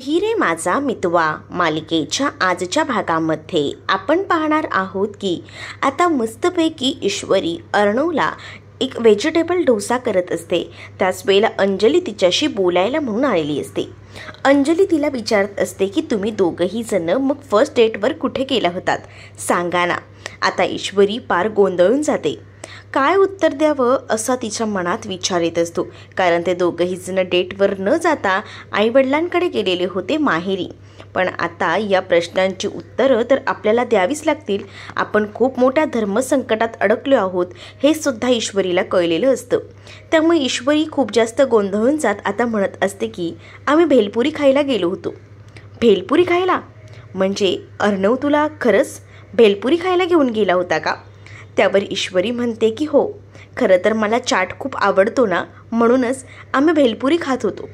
हिरे माझा मितवा मालिकेच्या आजच्या भागामध्ये आपण पाहणार आहोत की आता मस्तपैकी ईश्वरी अर्णवला एक व्हेजिटेबल डोसा करत असते। त्याच वेळेला अंजली तिच्याशी बोलायला म्हणून आलेली असते। अंजली तिला विचारत असते की तुम्ही दोघंही जण मग फर्स्ट डेटवर कुठे गेला होतात सांगा ना। आता ईश्वरी पार गोंधळून जाते, काय उत्तर द्यावं असा तिच्या मनात विचार येत असतो। कारण ते दोघंही जण डेटवर न जाता आईवडिलांकडे गेलेले होते माहेरी। पण आता या प्रश्नांची उत्तरं तर आपल्याला द्यावीच लागतील। आपण खूप मोठ्या धर्मसंकटात अडकलो आहोत हे सुद्धा ईश्वरीला कळलेलं असतं। त्यामुळे ईश्वरी खूप जास्त गोंधळून जात आता म्हणत असते की आम्ही भेलपुरी खायला गेलो होतो। भेलपुरी खायला म्हणजे अर्णव तुला खरंच भेलपुरी खायला घेऊन गेला होता का? त्यावर ईश्वरी म्हणते की हो, खरं तर मला चाट खूप आवडतो ना, म्हणूनच आम्ही भेलपुरी खात होतो।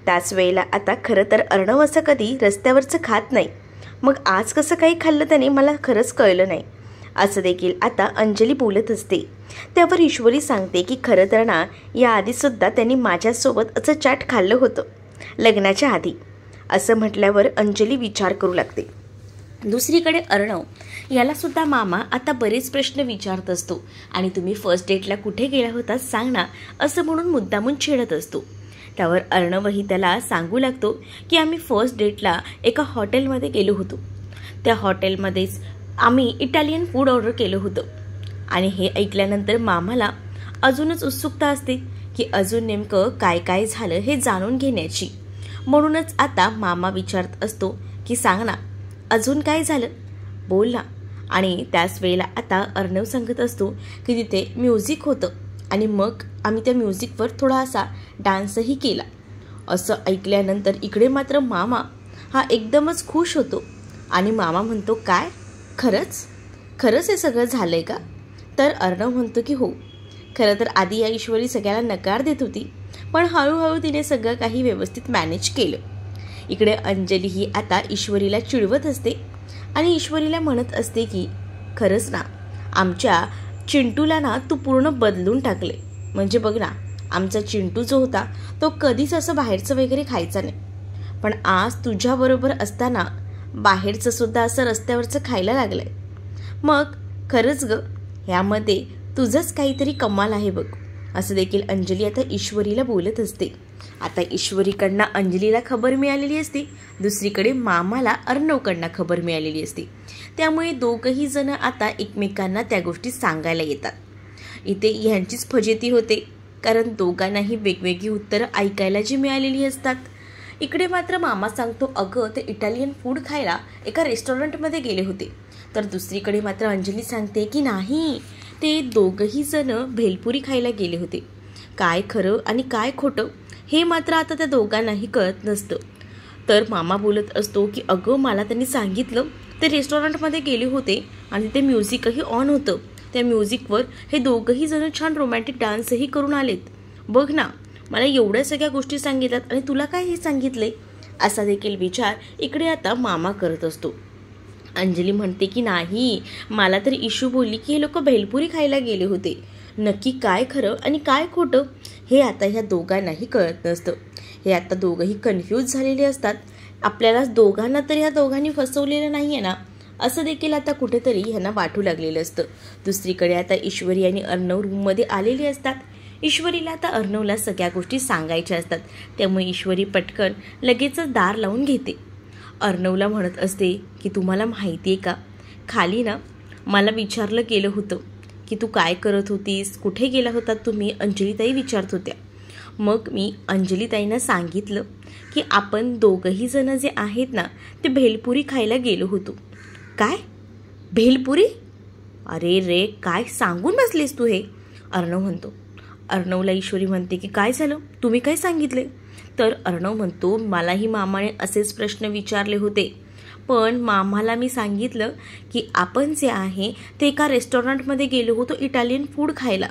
त्याच वेळेला आता खरं तर अर्णव असं कधी रस्त्यावरचं खात नाही, मग आज कसं काही खाल्लं त्याने मला खरंच कळलं नाही असं देखील आता अंजली बोलत असते। त्यावर ईश्वरी सांगते की खरं तर ना याआधीसुद्धा त्यांनी माझ्यासोबत असं चाट खाल्लं होतं लग्नाच्या आधी। असं म्हटल्यावर अंजली विचार करू लागते। दुसरीकडे अर्णव यालासुद्धा मामा आता बरेच प्रश्न विचारत असतो आणि तुम्ही फर्स्ट डेटला कुठे गेला होता सांग ना असं म्हणून मुद्दामून छेडत असतो। त्यावर अर्णवही त्याला सांगू लागतो की आम्ही फर्स्ट डेटला एका हॉटेलमध्ये गेलो होतो। त्या हॉटेलमध्येच आम्ही इटालियन फूड ऑर्डर केलं होतं आणि हे ऐकल्यानंतर मामाला अजूनच उत्सुकता असते की अजून नेमकं काय काय झालं हे जाणून घेण्याची। म्हणूनच आता मामा विचारत असतो की सांग ना अजून काय झालं, बोल ना। आणि त्याच वेळेला आता अर्णव सांगत असतो की तिथे म्युझिक होतं आणि मग आम्ही त्या म्युझिकवर थोडासा डान्सही केला। असं ऐकल्यानंतर इकडे मात्र मामा हा एकदमच खुश होतो आणि मामा म्हणतो काय खरंच खरंच हे सगळं झालं आहे का? तर अर्णव म्हणतो की हो, खरं तर आधी या ईश्वरी सगळ्याला नकार देत होती, पण हळूहळू तिने सगळं काही व्यवस्थित मॅनेज केलं। इकडे अंजली ही आता ईश्वरीला चिडवत असते आणि ईश्वरीला म्हणत असते की खरंच ना आमच्या चिंटूला ना तू पूर्ण बदलून टाकले। म्हणजे बघ ना, आमचा चिंटू जो होता तो कधीच असं बाहेरचं वगैरे खायचा नाही, पण आज तुझ्याबरोबर असताना बाहेरचं सुद्धा असं रस्त्यावरचं खायला लागलंय। मग खरंच ग, ह्यामध्ये तुझंच काहीतरी कमाल आहे बघ असं देखील अंजली आता ईश्वरीला बोलत असते। आता ईश्वरीकडनं अंजलीला खबर मिळालेली असते, दुसरीकडे मामाला अर्णवकडनं खबर मिळालेली असते। त्यामुळे दोघंही जण आता एकमेकांना त्या गोष्टी सांगायला येतात। इथे ह्यांचीच फजिती होते, कारण दोघांनाही वेगवेगळी उत्तरं ऐकायला जी मिळालेली असतात। इकडे मात्र मामा सांगतो अगं ते इटालियन फूड खायला एका रेस्टॉरंटमध्ये गेले होते। तर दुसरीकडे मात्र अंजली सांगते की नाही, ते दोघंही जण भेलपुरी खायला गेले होते। काय खरं आणि काय खोटं हे मात्र आता त्या दोघांनाही कळत नसतं। तर मामा बोलत असतो की अगं मला त्यांनी सांगितलं ते रेस्टॉरंटमध्ये गेले होते आणि ते म्युझिकही ऑन होतं। त्या म्युझिकवर हे दोघंही जण छान रोमॅन्टिक डान्सही करून आलेत। बघ ना, मला एवढ्या सगळ्या गोष्टी सांगितल्यात आणि तुला काय हे सांगितले असा देखील विचार इकडे आता मामा करत असतो। अंजली म्हणते की नाही, मला तर इशू बोलली की हे लोक भेलपुरी खायला गेले होते। नक्की काय खरं आणि काय खोटं हे आता ह्या दोघांनाही कळत नसतं। हे आता दोघंही कन्फ्यूज झालेले असतात। आपल्याला दोघांना तर ह्या दोघांनी फसवलेलं नाही आहे ना असं देखील आता कुठेतरी ह्यांना वाटू लागलेलं असतं। दुसरीकडे आता ईश्वरी आणि अर्णव रूममध्ये आलेले असतात। ईश्वरीला आता अर्णवला सगळ्या गोष्टी सांगायच्या असतात, त्यामुळे ईश्वरी पटकन लगेचच दार लावून घेते। अर्णवला म्हणत असते की तुम्हाला माहिती आहे का, खाली ना मला विचारलं गेलं होतं की तू काय करत होतीस, कुठे गेला होता तुम्ही, अंजलीताई विचारत होत्या। मग मी अंजलीताईंना सांगितलं की आपण दोघंही जण जे आहेत ना ते भेलपुरी खायला गेलो होतो। काय भेलपुरी? अरे रे, काय सांगून बसलीस तू हे, अर्णव म्हणतो। अर्णवला ईश्वरी म्हणते की काय झालं, तुम्ही काय सांगितले? तर अर्णव म्हणतो मलाही मामाने असेच प्रश्न विचारले होते, पण मामाला मी सांगितलं की आपण जे आहे ते एका रेस्टॉरंटमध्ये गेलो होतो इटालियन फूड खायला।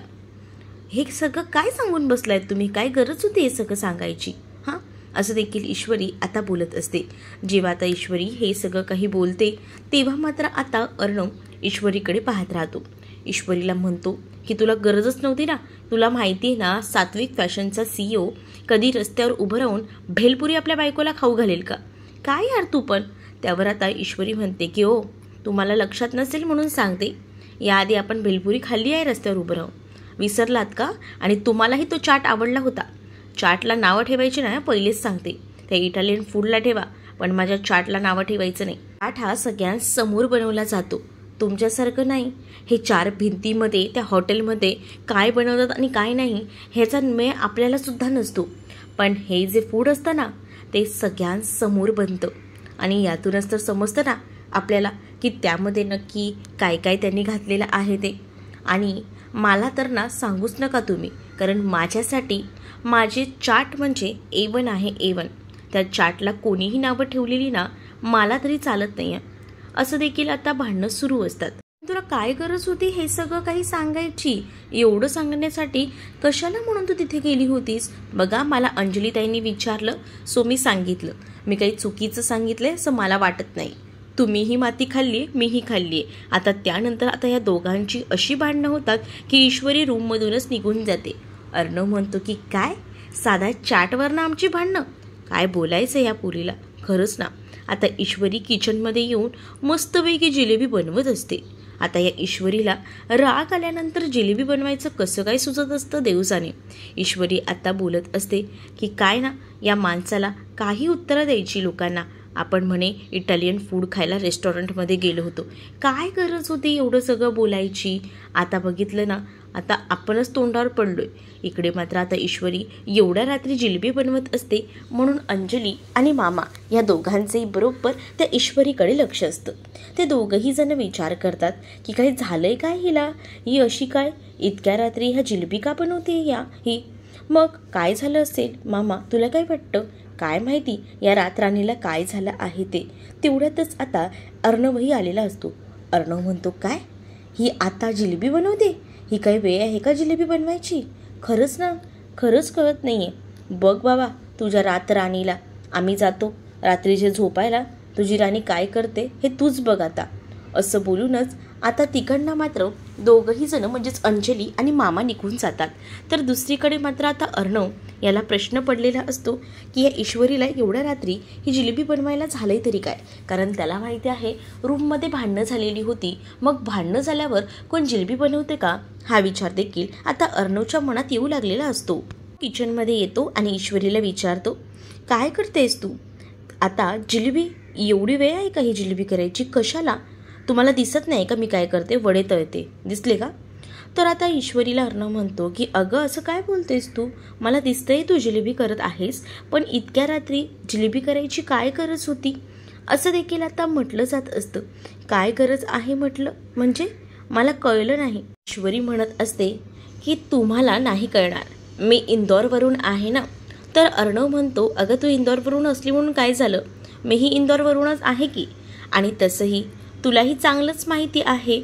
हे सगळं काय सांगून बसलायत तुम्ही, काय गरज होती हे सगळं सांगायची हां असं देखील ईश्वरी आता बोलत असते। जेव्हा आता ईश्वरी हे सगळं काही बोलते तेव्हा मात्र आता अर्णव ईश्वरीकडे पाहत राहतो। ईश्वरीला म्हणतो की तुला गरजच नव्हती ना, तुला माहिती आहे ना सात्विक फॅशनचा CEO कधी रस्त्यावर उभं राहून भेलपुरी आपल्या बायकोला खाऊ घालेल का? काय यार तू पण. त्यावर आता ईश्वरी म्हणते की ओ तुम्हाला लक्षात नसेल म्हणून सांगते, याआधी आपण भेलपुरी खाल्ली आहे रस्त्यावर उभं राहून, विसरलात का? आणि तुम्हालाही तो चाट आवडला होता. चाटला नावं ठेवायची नाही, पहिलेच सांगते. त्या इटालियन फूडला ठेवा, पण माझ्या चाटला नावं ठेवायचं नाही. चाट हा सगळ्यांसमोर बनवला जातो, तुमच्यासारखं नाही. हे 4 भिंतीमध्ये त्या हॉटेलमध्ये काय बनवतात आणि काय नाही ह्याचा मेळ आपल्याला सुद्धा नसतो. पण हे जे फूड असतं ना ते सगळ्यांसमोर बनतं आणि यातूनच तर समजतं ना आपल्याला की त्यामध्ये नक्की काय काय त्यांनी घातलेलं आहे ते. आणि मला तर ना सांगूच नका तुम्ही, कारण माझ्यासाठी माझे चाट म्हणजे A1 आहे, A1. त्या चाटला कोणीही नावं ठेवलेली ना मला तरी चालत नाही आहे. असं देखील आता भांडणं सुरू असतात. तुला काय गरज होती हे सगळं काही सांगायची? एवढं सांगण्यासाठी कशाला म्हणून तू तिथे गेली होतीस? बघा, मला अंजलीताईंनी विचारलं सो मी सांगितलं. मी काही चुकीचं सांगितलंय असं मला वाटत नाही. तुम्हीही माती खाल्ली, मीही खाल्ली. आता त्यानंतर आता या दोघांची अशी भांडणं होतात की ईश्वरी रूममधूनच निघून जाते. अर्णव म्हणतो की काय साधा चाटवरनं आमची भांडणं? काय बोलायचं या पुरीला, खरंच ना. आता ईश्वरी किचनमध्ये येऊन मस्तपैकी जिलेबी बनवत असते. आता या ईश्वरीला राग आल्यानंतर जिलेबी बनवायचं कसं काय सुचत असतं देव जाणे. ईश्वरी आता बोलत असते की काय ना या माणसाला काही उत्तरं द्यायची लोकांना. आपण म्हणे इटालियन फूड खायला रेस्टॉरंटमध्ये गेलो होतो, काय गरज होती एवढं सगळं बोलायची? आता बघितलं ना, आता आपणच तोंडावर पडलोय. इकडे मात्र आता ईश्वरी एवढ्या रात्री जिलेबी बनवत असते म्हणून अंजली आणि मामा या दोघांचेही बरोबर त्या ईश्वरीकडे लक्ष असतं. ते दोघंही जण विचार करतात की काही झालंय काय हिला, ही अशी काय इतक्या रात्री ह्या जिलेबी का बनवते ही? मग काय झालं असेल मामा, तुला काय वाटतं? काय माहिती या रातराणीला काय झालं आहे ते. तेवढ्यातच आता अर्णवही आलेला असतो. अर्णव म्हणतो काय ही आता जिलेबी बनवते? ही काही वेळ आहे का जिलेबी बनवायची? खरंच ना, खरंच कळत नाही आहे. बघ बाबा तुझ्या रातराणीला, आम्ही जातो रात्रीचे झोपायला, तुझी राणी काय करते हे तूच बघ आता. असं बोलूनच आता तिकडनं मात्र दोघंही जण म्हणजेच अंजली आणि मामा निघून जातात. तर दुसरीकडे मात्र आता अर्णव याला प्रश्न पडलेला असतो की या ईश्वरीला एवढ्या रात्री ही जिलेबी बनवायला झालंय तरी काय? कारण त्याला माहिती आहे रूममध्ये भांडणं झालेली होती, मग भांडणं झाल्यावर कोण जिलेबी बनवते का हा विचार देखील आता अर्णवच्या मनात येऊ लागलेला असतो. किचनमध्ये येतो आणि ईश्वरीला विचारतो काय करतेस तू? आता जिलेबी एवढी वेळ आहे का ही जिलेबी करायची? कशाला? तुम्हाला दिसत नाही का मी काय करते? वडे तळते, दिसले का? तर आता ईश्वरीला अर्णव म्हणतो की अगं असं काय बोलतेस तू, मला दिसतंय तू जिलेबी करत आहेस, पण इतक्या रात्री जिलेबी करायची काय गरज होती? असं देखील आता म्हटलं जात असतं. काय गरज आहे म्हटलं म्हणजे मला कळलं नाही. ईश्वरी म्हणत असते की तुम्हाला नाही कळणार, मी इंदौरवरून आहे ना. तर अर्णव म्हणतो अगं तू इंदौरवरून असली म्हणून काय झालं, मीही इंदौरवरूनच आहे की. आणि तसंही तुलाही चांगलंच माहिती आहे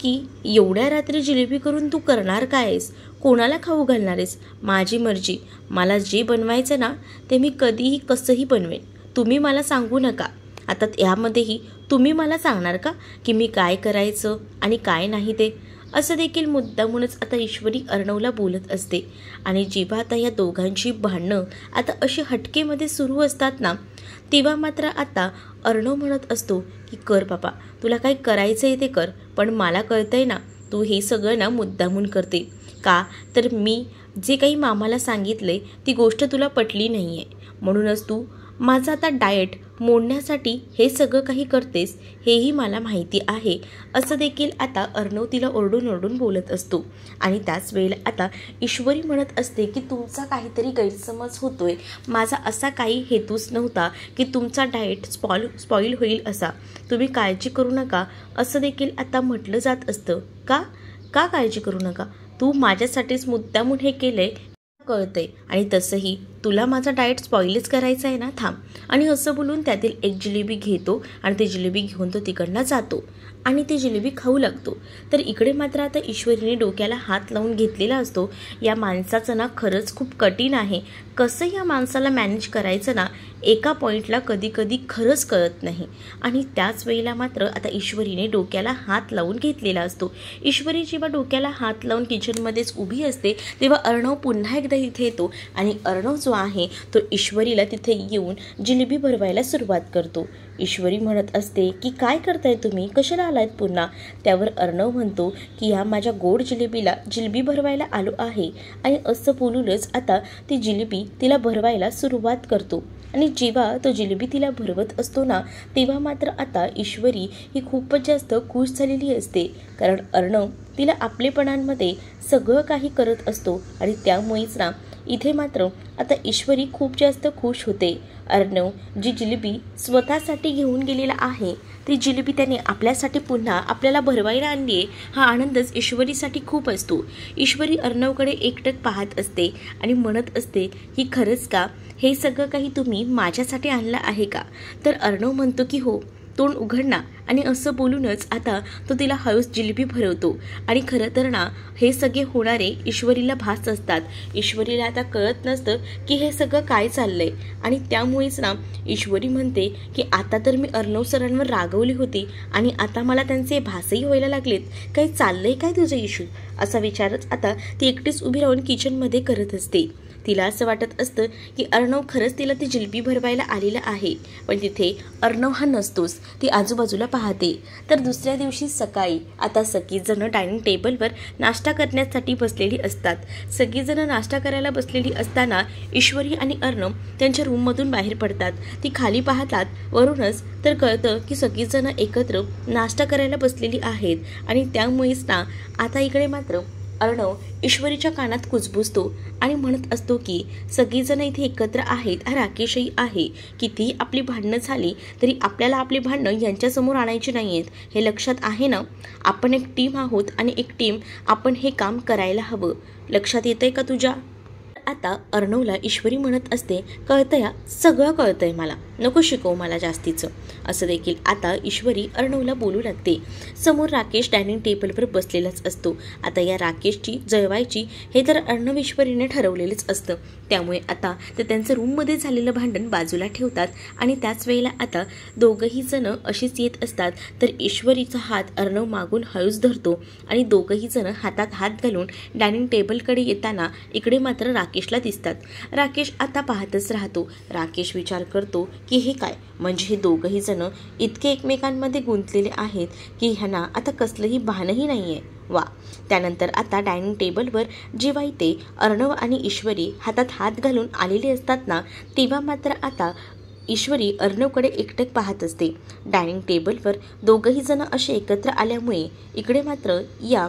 की एवढ्या रात्री जिलेबी करून तू करणार काय आहेस, कोणाला खाऊ घालणार आहेस? माझी मर्जी, मला जे बनवायचं ना ते मी कधीही कसंही बनवेन, तुम्ही मला सांगू नका. आता यामध्येही तुम्ही मला सांगणार का की मी काय करायचं आणि काय नाही ते? असं देखील मुद्दामूनच आता ईश्वरी अर्णवला बोलत असते. आणि जेव्हा आता या दोघांची भांडणं आता अशी हटकेमध्ये सुरू असतात ना, तेव्हा मात्र आता अर्णव म्हणत असतो की कर बाबा, तुला काय करायचं आहे ते कर, पण मला कळतंय ना तू हे सगळं ना मुद्दामून करते का? तर मी जे काही मामाला सांगितले ती गोष्ट तुला पटली नाही आहे, म्हणूनच तू माझा आता डाएट मोडण्यासाठी हे सगळं काही करतेस, हेही मला माहिती आहे. असं देखील आता अर्णव तिला ओरडून ओरडून बोलत असतो. आणि त्याच वेळेला आता ईश्वरी म्हणत असते की तुमचा काहीतरी गैरसमज होतोय, माझा असा काही हेतूच नव्हता की तुमचा डाएट स्पॉईल होईल असा, तुम्ही काळजी करू नका असं देखील आता म्हटलं जात असतं. का काळजी करू नका? तू माझ्यासाठीच मुद्दामून हे केलंय कळतंय, आणि तसंही तुला माझा डाएट स्पॉइलच करायचा आहे ना, थांब. आणि असं बोलून त्यातील एक जिलेबी घेतो आणि ती जिलेबी घेऊन तो तिकडनं जातो आणि ती जिलेबी खाऊ लागतो. तर इकडे मात्र आता ईश्वरीने डोक्याला हात लावून घेतलेला असतो. या माणसाचं ना खरंच खूप कठीण आहे. कसं या माणसाला मॅनेज करायचं ना एका पॉईंटला कधी कधी खरंच कळत नाही. आणि त्याच वेळेला मात्र आता ईश्वरीने डोक्याला हात लावून घेतलेला असतो. ईश्वरी जेव्हा डोक्याला हात लावून किचनमध्येच उभी असते तेव्हा अर्णव पुन्हा एकदा तिथे येतो आणि अर्णव जो आहे तो ईश्वरीला तिथे येऊन जिलेबी भरवायला सुरुवात करतो. ईश्वरी म्हणत असते की काय करताय तुम्ही, कशाला आलायत पुन्हा. त्यावर अर्णव म्हणतो की या माझ्या गोड जिलेबी भरवायला आलो आहे. आणि असं बोलूनच आता ती जिलेबी तिला भरवायला सुरुवात करतो. आणि जेव्हा तो जिलेबी तिला भरवत असतो ना तेव्हा मात्र आता ईश्वरी ही खूपच जास्त खुश झालेली असते. कारण अर्णव तिला आपलेपणांमध्ये सगळं काही करत असतो आणि त्यामुळेच ना इथे मात्र आता ईश्वरी खूप जास्त खुश होते. अर्णव जी जिलेबी स्वतःसाठी घेऊन गेलेला आहे ती जिलेबी त्याने आपल्यासाठी पुन्हा आपल्याला भरवायला आणली आहे हा आनंदच ईश्वरीसाठी खूप असतो. ईश्वरी अर्णवकडे एकटक पाहत असते आणि म्हणत असते की खरंच का, हे सगळं काही तुम्ही माझ्यासाठी आणलं आहे का. तर अर्णव म्हणतो की हो, तोंड उघडना. आणि असं बोलूनच आता तो तिला हळूच जिलेबी भरवतो. आणि खरं तर ना हे सगळे होणारे ईश्वरीला भास असतात. ईश्वरीला आता कळत नसतं की हे सगळं काय चाललंय. आणि त्यामुळेच ना ईश्वरी म्हणते की आता तर मी अर्णव सरांवर रागवली होती आणि आता मला त्यांचे भासही व्हायला लागलेत. काही चाललंय काय तुझं इशू, असा विचारच आता ती एकटीच उभी राहून किचनमध्ये करत असते. तिला असं वाटत असतं की अर्णव खरंच तिला ती जिलेबी भरवायला आलेला आहे. पण तिथे अर्णव हा नसतोच. ती आजूबाजूला पाहते. तर दुसऱ्या दिवशी सकाळी आता सगळीजण डायनिंग टेबलवर नाश्ता करण्यासाठी बसलेली असतात. सगळीजण नाश्ता करायला बसलेली असताना ईश्वरी आणि अर्णव त्यांच्या रूममधून बाहेर पडतात. ती खाली पाहतात. वरूनच तर कळतं की सगळीजण एकत्र नाश्ता करायला बसलेली आहेत. आणि त्यामुळेच ना आता इकडे मात्र अर्णव ईश्वरीच्या कानात कुजबुजतो आणि म्हणत असतो की सगळीजण इथे एकत्र आहेत, हा राकेशही आहे. कितीही आपली भांडणं झाली तरी आपल्याला आपली भांडणं यांच्यासमोर आणायची नाही आहेत, हे लक्षात आहे ना. आपण एक टीम आहोत आणि एक टीम आपण हे काम करायला हवं. लक्षात येतंय का तुझ्या. आता अर्णवला ईश्वरी म्हणत असते कळतंय, सगळं कळतंय मला, नको शिकवू मला जास्तीचं. असं देखील आता ईश्वरी अर्णवला बोलू लागते. समोर राकेश डायनिंग टेबलवर बसलेलाच असतो. आता या राकेशची जळवायची हे तर अर्णव ईश्वरीने ठरवलेलंच असतं. त्यामुळे आता ते त्यांचं रूममध्ये झालेलं भांडण बाजूला ठेवतात आणि त्याच वेळेला आता दोघंही जण अशीच येत असतात. तर ईश्वरीचा हात अर्णव मागून हळूच धरतो आणि दोघंही जण हातात हात घालून डायनिंग टेबलकडे येताना इकडे मात्र राकेशला दिसतात. राकेश आता पाहतच राहतो. राकेश विचार करतो की हे काय, म्हणजे हे दोघंही जण इतके एकमेकांमध्ये गुंतलेले आहेत की ह्यांना आता कसलंही भानही नाही आहे. वा. त्यानंतर आता डायनिंग टेबलवर जेव्हा इथे अर्णव आणि ईश्वरी हातात हात घालून आलेले असतात ना तेव्हा मात्र आता ईश्वरी अर्णवकडे एकटक पाहत असते. डायनिंग टेबलवर दोघंही जण असे एकत्र आल्यामुळे इकडे मात्र या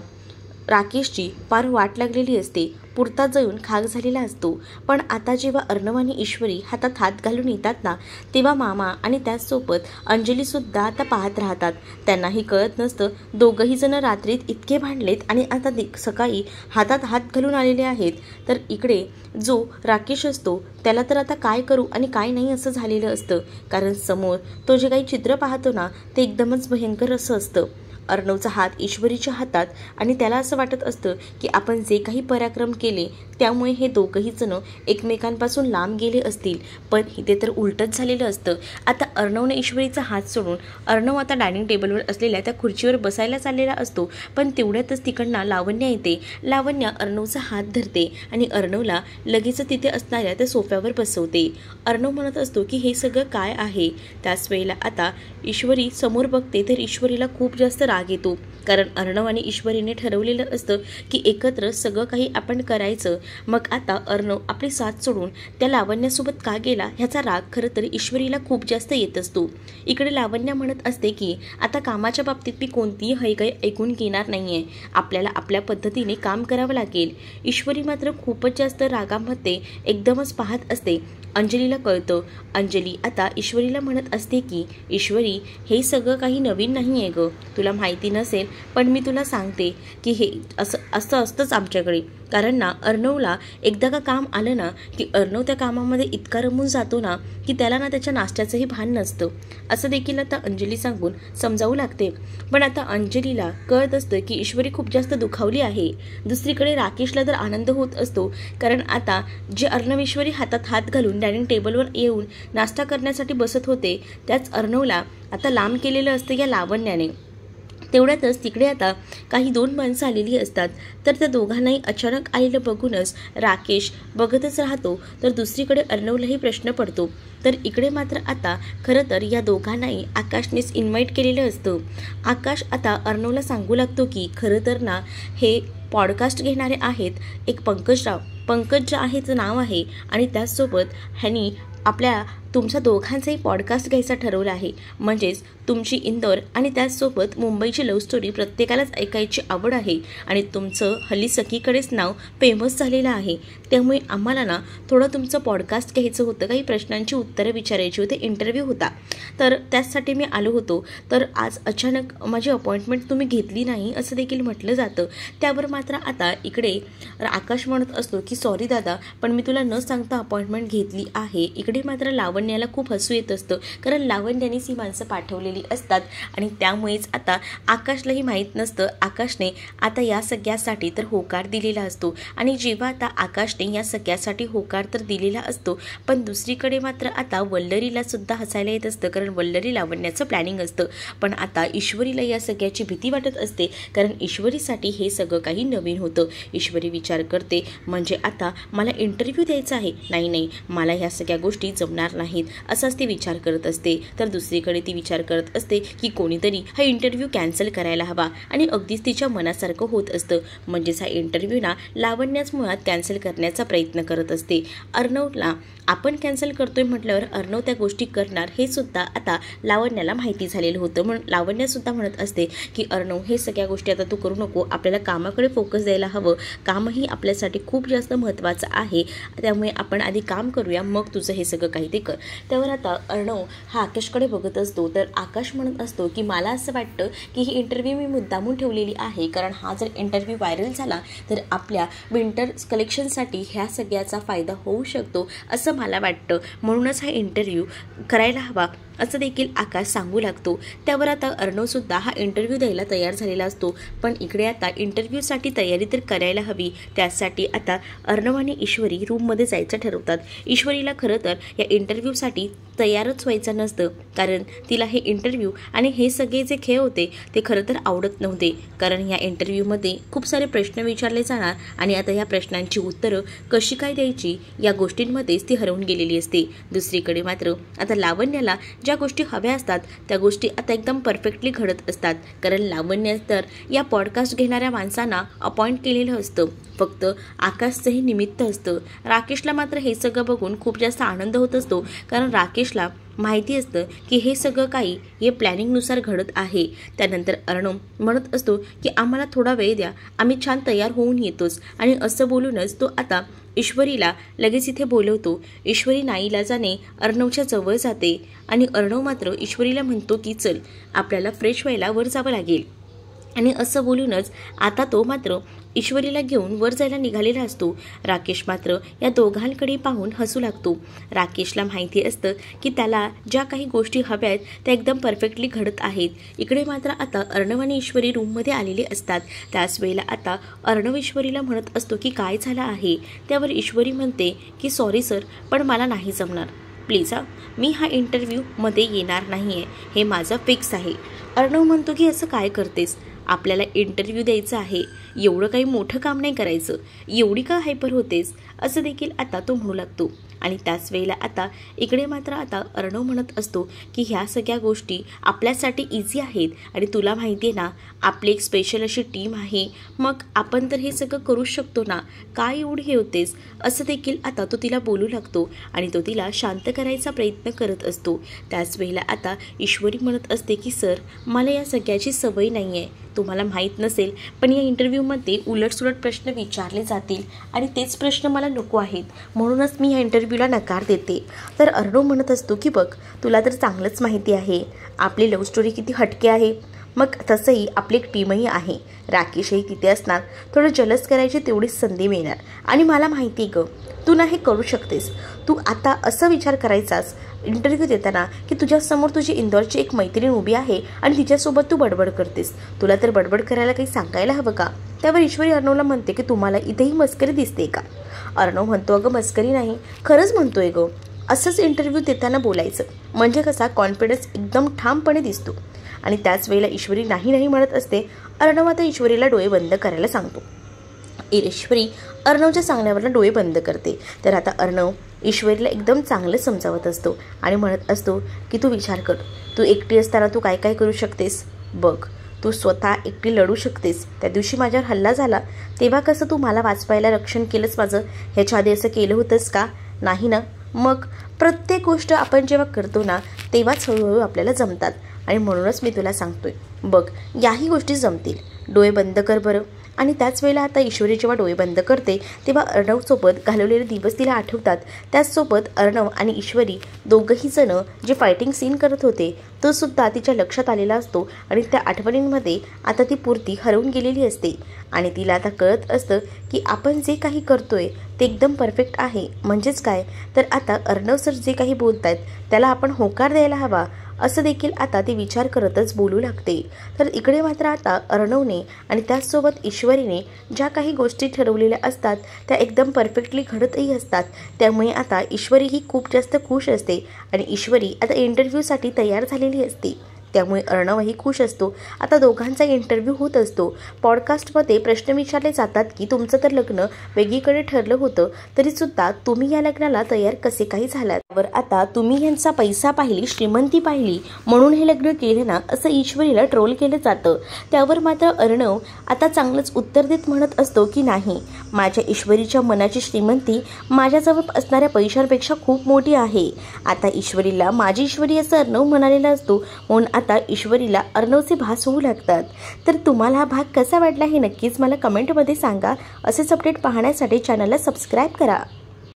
राकेशची फार वाट लागलेली असते. पुरता जळून खाक झालेला असतो. पण आता जेव्हा अर्णव आणि ईश्वरी हातात हात घालून येतात ना तेव्हा मामा आणि त्याचसोबत अंजलीसुद्धा आता पाहत राहतात. त्यांनाही कळत नसतं दोघंही जण रात्रीत इतके भांडलेत आणि आता सकाळी हातात हात घालून आलेले आहेत. तर इकडे जो राकेश असतो त्याला तर आता काय करू आणि काय नाही असं झालेलं असतं. कारण समोर तो जे काही चित्र पाहतो ना ते एकदमच भयंकर असं असतं. अर्णवचा हात ईश्वरीच्या हातात आणि त्याला असं वाटत असतं की आपण जे काही पराक्रम केले त्यामुळे हे दोघंही जण एकमेकांपासून लांब गेले असतील. पण इथे तर उलटच झालेलं असतं. आता अर्णवने ईश्वरीचा हात सोडून अर्णव आता डायनिंग टेबलवर असलेल्या त्या खुर्चीवर बसायला चाललेला असतो. पण तेवढ्यातच तिकडनं लावण्या येते. लावण्या अर्णवचा हात धरते आणि अर्णवला लगेच तिथे असणाऱ्या त्या सोफ्यावर बसवते. अर्णव म्हणत असतो की हे सगळं काय आहे. त्याच वेळेला आता ईश्वरी समोर बघते तर ईश्वरीला खूप जास्त राग येतो. कारण अर्णव आणि ईश्वरीने ठरवलेलं असतं की एकत्र सगळं काही आपण करायचं. मग आता अर्णव आपली साथ सोडून त्या लावण्यासोबत का गेला ह्याचा राग खरं तर ईश्वरीला खूप जास्त येत असतो. इकडे लावण्या म्हणत असते की आता कामाच्या बाबतीत मी कोणतीही हयगय ऐकून घेणार नाही आहे. आपल्याला आपल्या पद्धतीने काम करावं लागेल. ईश्वरी मात्र खूपच जास्त रागामध्ये एकदमच पाहत असते. अंजलीला कळतं. अंजली आता ईश्वरीला म्हणत असते की ईश्वरी हे सगळं काही नवीन नाही आहे गं, तुला माहिती माहिती नसेल, पण मी तुला सांगते की हे असं असतंच आमच्याकडे. कारण ना अर्णवला एकदा का काम आलं ना की अर्णव त्या कामामध्ये इतका रमून जातो ना की त्याला ना त्याच्या नाश्त्याचंही भान नसतं. असं देखील आता अंजली सांगून समजावू लागते. पण आता अंजलीला कळत असतं की ईश्वरी खूप जास्त दुखावली आहे. दुसरीकडे राकेशला तर आनंद होत असतो, कारण आता जे अर्णव ईश्वरी हातात हात घालून डायनिंग टेबलवर येऊन नाश्ता करण्यासाठी बसत होते, त्याच अर्णवला आता लांब केलेलं असतं या लावण्याने. तेवढ्यातच तिकडे आता काही 2 माणसं आलेली असतात. तर त्या दोघांनाही अचानक आलेलं बघूनच राकेश बघतच राहतो. तर दुसरीकडे अर्णवलाही प्रश्न पडतो. तर इकडे मात्र आता खरं तर या दोघांनाही आकाशनेच इन्व्हाइट केलेलं असतं. आकाश आता अर्णवला सांगू लागतो की खरं तर ना हे पॉडकास्ट घेणारे आहेत एक पंकजराव. पंकज जे आहे त्याचं नाव आहे आणि त्याचसोबत ह्यांनी तुमच्या दोघांचाही पॉडकास्ट घ्यायचा ठरवला आहे. म्हणजेच तुमची इंदोर आणि त्याचसोबत मुंबईची लव्ह स्टोरी प्रत्येकालाच ऐकायची आवड आहे आणि तुमचं हल्ली सखीकडेच नाव फेमस झालेलं आहे. त्यामुळे आम्हाला ना थोडं तुमचं पॉडकास्ट घ्यायचं होतं, काही प्रश्नांची उत्तरं विचारायची होते, इंटरव्ह्यू होता. तर त्याचसाठी मी आलो होतो. तर आज अचानक माझी अपॉइंटमेंट तुम्ही घेतली नाही असं देखील म्हटलं जातं. त्यावर मात्र आता इकडे आकाश म्हणत असतो की सॉरी दादा, पण मी तुला न सांगता अपॉइंटमेंट घेतली आहे. इकडे मात्र लावण्याला खूप हसू येत असतं, कारण लावण्यानेच ही माणसं पाठवलेली असतात आणि त्यामुळेच आता आकाशलाही माहीत नसतं. आकाशने आता या सगळ्यासाठी तर होकार दिलेला असतो आणि जेव्हा आता आकाशने या सगळ्यासाठी होकार तर दिलेला असतो, पण दुसरीकडे मात्र आता वल्लरीला सुद्धा हसायला येत असतं, कारण वल्लरी लावण्याचं प्लॅनिंग असतं. पण आता ईश्वरीला या सगळ्याची भीती वाटत असते, कारण ईश्वरीसाठी हे सगळं काही नवीन होतं. ईश्वरी विचार करते म्हणजे आता मला इंटरव्ह्यू द्यायचा आहे, नाही मला ह्या सगळ्या गोष्टी जमणार नाहीत असाच ती विचार करत असते. तर दुसरीकडे ती विचार करत असते की कोणीतरी हा इंटरव्ह्यू कॅन्सल करायला हवा आणि अगदीच तिच्या मनासारखं होत असतं. म्हणजेच हा इंटरव्ह्यू ना लावण्याच मुळात कॅन्सल करण्याचा प्रयत्न करत असते. अर्णवला आपण कॅन्सल करतोय म्हटल्यावर अर्णव त्या गोष्टी करणार हे सुद्धा आता लावण्याला माहिती झालेलं होतं. म्हणून लावण्यासुद्धा म्हणत असते की अर्णव हे सगळ्या गोष्टी आता तू करू नको, आपल्याला कामाकडे फोकस द्यायला हवं. कामही आपल्यासाठी खूप जास्त महत्त्वाचं आहे, त्यामुळे आपण आधी काम करूया, मग तुझं हे सगळं काही ते कर. त्यावर आता अर्णव हा आकाशकडे बघत असतो. तर आकाश म्हणत असतो की मला असं वाटतं की ही इंटरव्ह्यू मी मुद्दामून ठेवलेली आहे, कारण हा जर इंटरव्ह्यू व्हायरल झाला तर आपल्या विंटर कलेक्शनसाठी ह्या सगळ्याचा फायदा होऊ शकतो असं मला वाटतं. म्हणूनच हा इंटरव्ह्यू करायला हवा असं देखील आकाश सांगू लागतो. त्यावर आता अर्णवसुद्धा हा इंटरव्ह्यू द्यायला तयार झालेला असतो. पण इकडे आता इंटरव्ह्यूसाठी तयारी तर करायला हवी. त्यासाठी आता अर्णव आणि ईश्वरी रूममध्ये जायचं ठरवतात. ईश्वरीला खरं तर या इंटरव्ह्यूसाठी तयारच व्हायचं नसतं, कारण तिला हे इंटरव्ह्यू आणि हे सगळे जे खेळ होते ते खरं तर आवडत नव्हते. कारण या इंटरव्ह्यूमध्ये खूप सारे प्रश्न विचारले जाणार आणि आता या प्रश्नांची उत्तरं कशी काय द्यायची या गोष्टींमध्येच ती हरवून गेलेली असते. दुसरीकडे मात्र आता लावण्याला ज्या गोष्टी हव्या असतात त्या गोष्टी आता एकदम परफेक्टली घडत असतात, कारण लावण्य तर या पॉडकास्ट घेणाऱ्या माणसांना अपॉइंट केलेलं असतं. फक्त आकाशचंही निमित्त असतं. राकेशला मात्र हे सगळं बघून खूप जास्त आनंद होत असतो, कारण राकेशला माहिती असतं की हे सगळं काही हे प्लॅनिंगनुसार घडत आहे. त्यानंतर अर्णव म्हणत असतो की आम्हाला थोडा वेळ द्या, आम्ही छान तयार होऊन येतोच. आणि असं बोलूनच तो आता ईश्वरीला लगेच इथे बोलवतो. ईश्वरी नाईलाजाने अर्णवच्या जवळ जाते आणि अर्णव मात्र ईश्वरीला म्हणतो की चल आपल्याला फ्रेश व्हायला वर जावं लागेल. आणि असं बोलूनच आता तो मात्र ईश्वरीला घेऊन वर जायला निघालेला असतो. राकेश मात्र या दोघांकडे पाहून हसू लागतो. राकेशला माहिती असतं की त्याला ज्या काही गोष्टी हव्या आहेत त्या एकदम परफेक्टली घडत आहेत. इकडे मात्र आता अर्णव आणि ईश्वरी रूममध्ये आलेले असतात. त्याच वेळेला आता अर्णव ईश्वरीला म्हणत असतो की काय झालं आहे. त्यावर ईश्वरी म्हणते की सॉरी सर, पण मला नाही जमणार, प्लीज मी हा इंटरव्ह्यूमध्ये येणार नाही आहे, हे माझं फिक्स आहे. अर्णव म्हणतो की असं काय करतेस, आपल्याला इंटरव्ह्यू द्यायचा आहे, एवढं काही मोठं काम नाही करायचं, एवढी का हायपर होतेस असं देखील आता तो म्हणू लागतो. आणि त्याच वेळेला आता इकडे मात्र आता अर्णव म्हणत असतो की ह्या सगळ्या गोष्टी आपल्यासाठी इझी आहेत आणि तुला माहिती आहे ना आपली एक स्पेशल अशी टीम आहे, मग आपण तर हे सगळं करू शकतो ना, काय एवढी हे होतेस असं देखील आता तो तिला बोलू लागतो आणि तो तिला शांत करायचा प्रयत्न करत असतो. त्याच वेळेला आता ईश्वरी म्हणत असते की सर मला या सगळ्याची सवय नाही आहे, तुम्हाला माहीत नसेल पण या इंटरव्ह्यूमध्ये उलटसुलट प्रश्न विचारले जातील आणि तेच प्रश्न मला नको आहेत, म्हणूनच मी या इंटरव्ह्यूला नकार देते. तर अर्णव म्हणत असतो की बघ तुला तर चांगलंच माहिती आहे आपली लव्ह स्टोरी किती हटके आहे, मग तसंही आपली एक टीमही आहे, राकेशही तिथे असणार, थोडं जलस करायची तेवढीच संधी मिळणार. आणि मला माहिती आहे तू ना हे करू शकतेस. तू आता असं विचार करायचास इंटरव्ह्यू देताना की तुझ्यासमोर तुझी इंदौरची एक मैत्रीण उभी आहे आणि तिच्यासोबत तू बडबड करतेस. तुला तर बडबड करायला काही सांगायला हवं का? त्यावर ईश्वरी अर्णवला म्हणते की तुम्हाला इथेही मस्करी दिसते का? अर्णव म्हणतो अगं मस्करी नाही, खरंच म्हणतोय गं. असंच इंटरव्ह्यू देताना बोलायचं, म्हणजे कसा कॉन्फिडन्स एकदम ठामपणे दिसतो. आणि त्याच वेळेला ईश्वरी नाही नाही म्हणत असते. अर्णव आता ईश्वरीला डोळे बंद करायला सांगतो. ईश्वरी अर्णवच्या सांगण्यावरनं डोळे बंद करते. तर आता अर्णव ईश्वरीला एकदम चांगलं समजावत असतो आणि म्हणत असतो की तू विचार कर, तू एकटी असताना तू काय काय करू शकतेस बघ. तू स्वतः एकटी लढू शकतेस. त्या दिवशी माझ्यावर हल्ला झाला तेव्हा कसं तू मला वाचवायला रक्षण केलंस माझं? ह्याच्या आधी असं केलं होतंस का? नाही ना. मग प्रत्येक गोष्ट आपण जेव्हा करतो ना तेव्हाच हळूहळू आपल्याला जमतात. आणि म्हणूनच मी तुला सांगतोय बघ, याही गोष्टी जमतील. डोळे बंद कर बरं. आणि त्याच वेळेला आता ईश्वरी जेव्हा डोळे बंद करते तेव्हा अर्णवसोबत घालवलेले दिवस तिला आठवतात. त्याचसोबत अर्णव आणि ईश्वरी दोघंही जण जे फायटिंग सीन करत होते तो सुद्धा तिच्या लक्षात आलेला असतो. आणि त्या आठवणींमध्ये आता ती पूर्ती हरवून गेलेली असते. आणि तिला आता कळत असतं की आपण जे काही करतोय ते एकदम परफेक्ट आहे. म्हणजेच काय तर आता अर्णव सर जे काही बोलत आहेत त्याला आपण होकार द्यायला हवा, असं देखील आता ती विचार करतच बोलू लागते. तर इकडे मात्र आता अर्णवने आणि त्याचसोबत ईश्वरीने ज्या काही गोष्टी ठरवलेल्या असतात त्या एकदम परफेक्टली घडतही असतात. त्यामुळे आता ईश्वरी ही खूप जास्त खुश असते आणि ईश्वरी आता इंटरव्ह्यूसाठी तयार झालेली असते. त्यामुळे अर्णवही खुश असतो. आता दोघांचा इंटरव्ह्यू होत असतो. पॉडकास्टमध्ये प्रश्न विचारले जातात की तुमचं तर लग्न वेगळीकडे ठरलं होतं तरीसुद्धा तुम्ही या लग्नाला तयार कसे काही झालात? वर आता तुम्ही यांचा पैसा पाहिली, श्रीमंती पाहिली म्हणून हे लग्न केले ना, असं ईश्वरीला ट्रोल केलं जातं. त्यावर मात्र अर्णव आता चांगलंच उत्तर देत म्हणत असतो की नाही, माझ्या ईश्वरीच्या मनाची श्रीमंती माझ्याजवळ असणाऱ्या पैशांपेक्षा खूप मोठी आहे. आता ईश्वरीला माझी ईश्वरी असं अर्णव म्हणालेला असतो. म्हणून आता ईश्वरीला अर्णवचे भास होऊ लागतात. तर तुम्हाला हा भाग कसा वाटला हे नक्कीच मला कमेंटमध्ये सांगा. असेच अपडेट पाहण्यासाठी चॅनलला सबस्क्राईब करा.